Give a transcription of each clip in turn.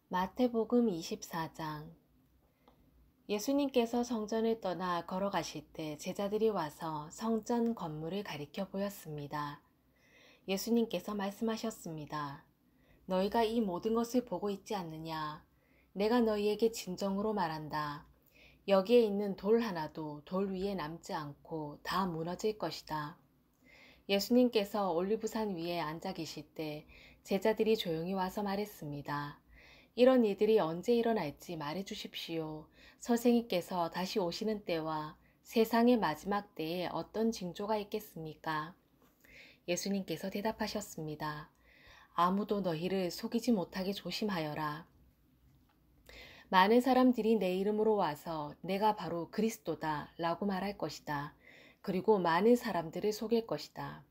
마태복음 24장. 예수님께서 성전을 떠나 걸어가실 때 제자들이 와서 성전 건물을 가리켜 보였습니다. 예수님께서 말씀하셨습니다. 너희가 이 모든 것을 보고 있지 않느냐? 내가 너희에게 진정으로 말한다. 여기에 있는 돌 하나도 돌 위에 남지 않고 다 무너질 것이다. 예수님께서 올리브산 위에 앉아 계실 때 제자들이 조용히 와서 말했습니다. 이런 일들이 언제 일어날지 말해 주십시오. 선생님께서 다시 오시는 때와 세상의 마지막 때에 어떤 징조가 있겠습니까? 예수님께서 대답하셨습니다. 아무도 너희를 속이지 못하게 조심하여라. 많은 사람들이 내 이름으로 와서 내가 바로 그리스도다 라고 말할 것이다. 그리고 많은 사람들을 속일 것이다.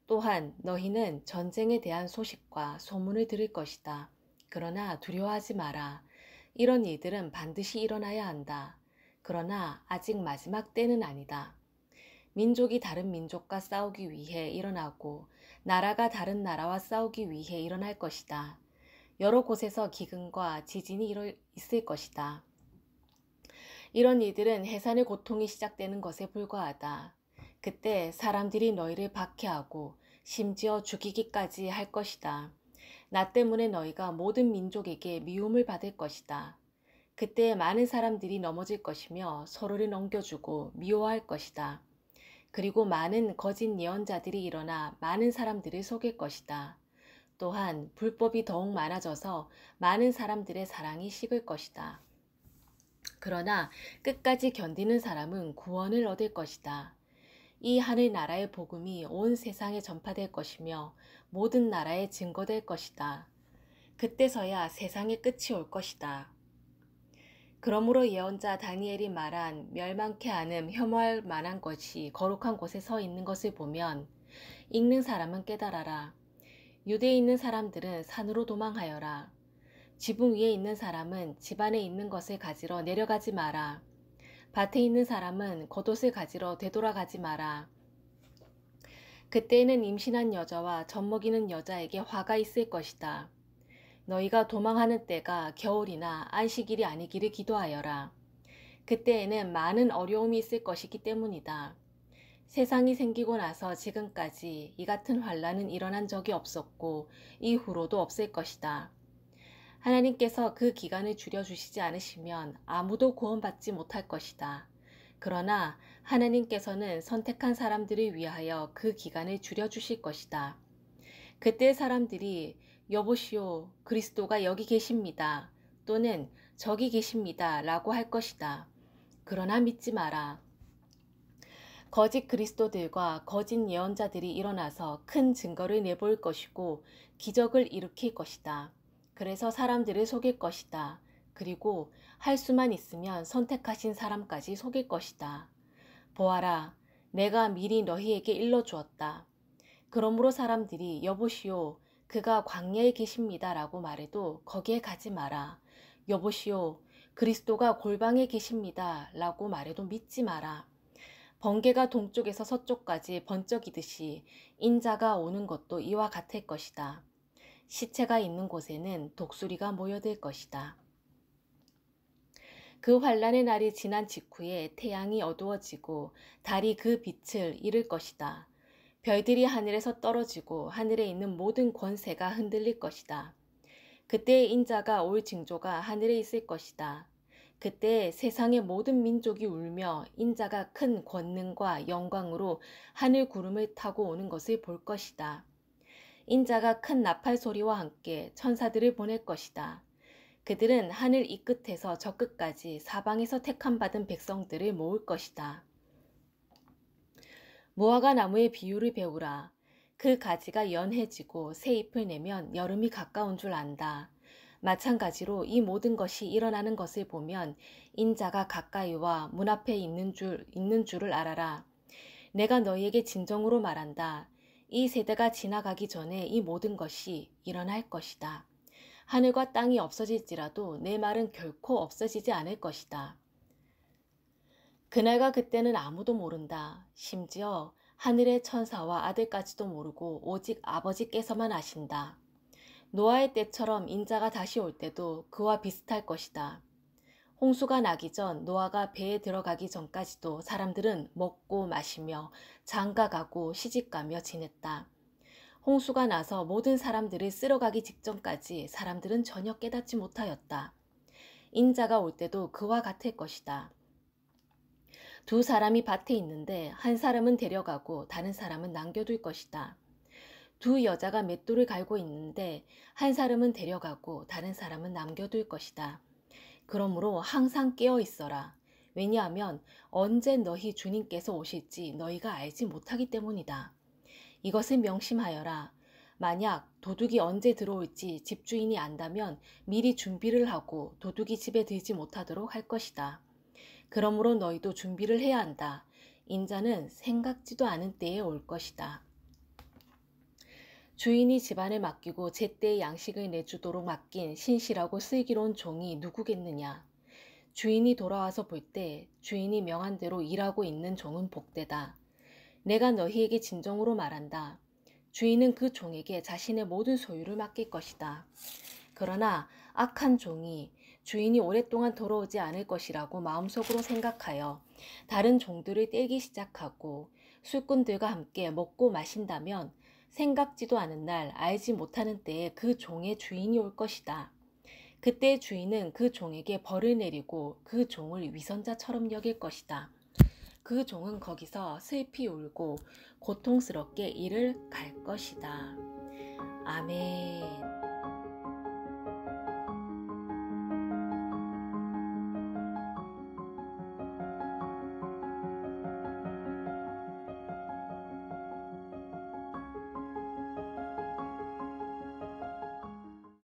또한 너희는 전쟁에 대한 소식과 소문을 들을 것이다. 그러나 두려워하지 마라. 이런 일들은 반드시 일어나야 한다. 그러나 아직 마지막 때는 아니다. 민족이 다른 민족과 싸우기 위해 일어나고 나라가 다른 나라와 싸우기 위해 일어날 것이다. 여러 곳에서 기근과 지진이 있을 것이다. 이런 일들은 해산의 고통이 시작되는 것에 불과하다. 그때 사람들이 너희를 박해하고 심지어 죽이기까지 할 것이다. 나 때문에 너희가 모든 민족에게 미움을 받을 것이다. 그때 많은 사람들이 넘어질 것이며 서로를 넘겨주고 미워할 것이다. 그리고 많은 거짓 예언자들이 일어나 많은 사람들을 속일 것이다. 또한 불법이 더욱 많아져서 많은 사람들의 사랑이 식을 것이다. 그러나 끝까지 견디는 사람은 구원을 얻을 것이다. 이 하늘나라의 복음이 온 세상에 전파될 것이며 모든 나라에 증거될 것이다. 그때서야 세상의 끝이 올 것이다. 그러므로 예언자 다니엘이 말한 멸망케 하는 혐오할 만한 것이 거룩한 곳에 서 있는 것을 보면 읽는 사람은 깨달아라. 유대에 있는 사람들은 산으로 도망하여라. 지붕 위에 있는 사람은 집 안에 있는 것을 가지러 내려가지 마라. 밭에 있는 사람은 겉옷을 가지러 되돌아가지 마라. 그때에는 임신한 여자와 젖먹이는 여자에게 화가 있을 것이다. 너희가 도망하는 때가 겨울이나 안식일이 아니기를 기도하여라. 그때에는 많은 어려움이 있을 것이기 때문이다. 세상이 생기고 나서 지금까지 이 같은 환란은 일어난 적이 없었고 이후로도 없을 것이다. 하나님께서 그 기간을 줄여주시지 않으시면 아무도 구원받지 못할 것이다. 그러나 하나님께서는 선택한 사람들을 위하여 그 기간을 줄여주실 것이다. 그때 사람들이 여보시오, 그리스도가 여기 계십니다. 또는 저기 계십니다. 라고 할 것이다. 그러나 믿지 마라. 거짓 그리스도들과 거짓 예언자들이 일어나서 큰 증거를 내볼 것이고 기적을 일으킬 것이다. 그래서 사람들을 속일 것이다. 그리고 할 수만 있으면 선택하신 사람까지 속일 것이다. 보아라, 내가 미리 너희에게 일러주었다. 그러므로 사람들이 여보시오, 그가 광야에 계십니다 라고 말해도 거기에 가지 마라. 여보시오, 그리스도가 골방에 계십니다 라고 말해도 믿지 마라. 번개가 동쪽에서 서쪽까지 번쩍이듯이 인자가 오는 것도 이와 같을 것이다. 시체가 있는 곳에는 독수리가 모여들 것이다. 그 환란의 날이 지난 직후에 태양이 어두워지고 달이 그 빛을 잃을 것이다. 별들이 하늘에서 떨어지고 하늘에 있는 모든 권세가 흔들릴 것이다. 그때의 인자가 올 징조가 하늘에 있을 것이다. 그때 세상의 모든 민족이 울며 인자가 큰 권능과 영광으로 하늘 구름을 타고 오는 것을 볼 것이다. 인자가 큰 나팔 소리와 함께 천사들을 보낼 것이다. 그들은 하늘 이 끝에서 저 끝까지 사방에서 택함받은 백성들을 모을 것이다. 무화과 나무의 비유를 배우라. 그 가지가 연해지고 새 잎을 내면 여름이 가까운 줄 안다. 마찬가지로 이 모든 것이 일어나는 것을 보면 인자가 가까이와 문 앞에 있는 줄을 알아라. 내가 너희에게 진정으로 말한다. 이 세대가 지나가기 전에 이 모든 것이 일어날 것이다. 하늘과 땅이 없어질지라도 내 말은 결코 없어지지 않을 것이다. 그날과 그때는 아무도 모른다. 심지어 하늘의 천사와 아들까지도 모르고 오직 아버지께서만 아신다. 노아의 때처럼 인자가 다시 올 때도 그와 비슷할 것이다. 홍수가 나기 전 노아가 배에 들어가기 전까지도 사람들은 먹고 마시며 장가가고 시집가며 지냈다. 홍수가 나서 모든 사람들이 쓸어가기 직전까지 사람들은 전혀 깨닫지 못하였다. 인자가 올 때도 그와 같을 것이다. 두 사람이 밭에 있는데 한 사람은 데려가고 다른 사람은 남겨둘 것이다. 두 여자가 맷돌을 갈고 있는데 한 사람은 데려가고 다른 사람은 남겨둘 것이다. 그러므로 항상 깨어 있어라. 왜냐하면 언제 너희 주님께서 오실지 너희가 알지 못하기 때문이다. 이것을 명심하여라. 만약 도둑이 언제 들어올지 집주인이 안다면 미리 준비를 하고 도둑이 집에 들지 못하도록 할 것이다. 그러므로 너희도 준비를 해야 한다. 인자는 생각지도 않은 때에 올 것이다. 주인이 집안을 맡기고 제때에 양식을 내주도록 맡긴 신실하고 슬기로운 종이 누구겠느냐. 주인이 돌아와서 볼 때 주인이 명한 대로 일하고 있는 종은 복되다. 내가 너희에게 진정으로 말한다. 주인은 그 종에게 자신의 모든 소유를 맡길 것이다. 그러나 악한 종이 주인이 오랫동안 돌아오지 않을 것이라고 마음속으로 생각하여 다른 종들을 떼기 시작하고 술꾼들과 함께 먹고 마신다면 생각지도 않은 날 알지 못하는 때에 그 종의 주인이 올 것이다. 그때 주인은 그 종에게 벌을 내리고 그 종을 위선자처럼 여길 것이다. 그 종은 거기서 슬피 울고 고통스럽게 이를 갈 것이다. 아멘.